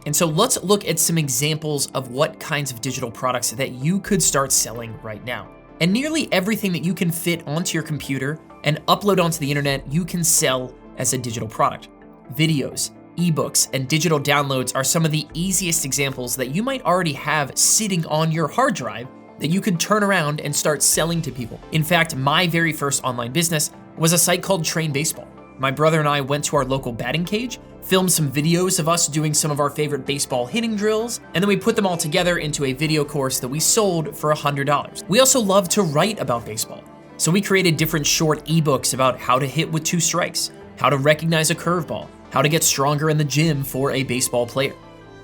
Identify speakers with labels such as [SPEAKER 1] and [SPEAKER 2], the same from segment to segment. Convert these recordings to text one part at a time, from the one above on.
[SPEAKER 1] And so let's look at some examples of what kinds of digital products that you could start selling right now. And nearly everything that you can fit onto your computer and upload onto the internet, you can sell as a digital product. Videos, ebooks, and digital downloads are some of the easiest examples that you might already have sitting on your hard drive that you could turn around and start selling to people. In fact, my very first online business was a site called Train Baseball. My brother and I went to our local batting cage, filmed some videos of us doing some of our favorite baseball hitting drills, and then we put them all together into a video course that we sold for $100. We also love to write about baseball, so we created different short ebooks about how to hit with 2 strikes, how to recognize a curveball, how to get stronger in the gym for a baseball player.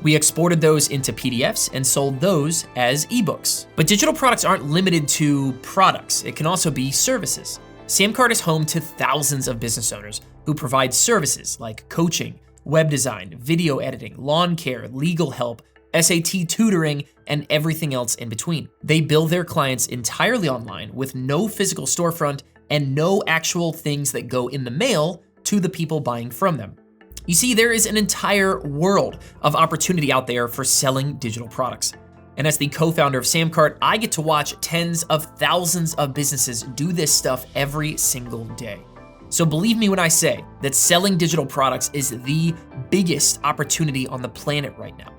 [SPEAKER 1] We exported those into PDFs and sold those as ebooks. But digital products aren't limited to products. It can also be services. SamCart is home to thousands of business owners who provide services like coaching, web design, video editing, lawn care, legal help, SAT tutoring, and everything else in between. They bill their clients entirely online with no physical storefront and no actual things that go in the mail to the people buying from them. You see, there is an entire world of opportunity out there for selling digital products. And as the co-founder of SamCart, I get to watch tens of thousands of businesses do this stuff every single day. So believe me when I say that selling digital products is the biggest opportunity on the planet right now.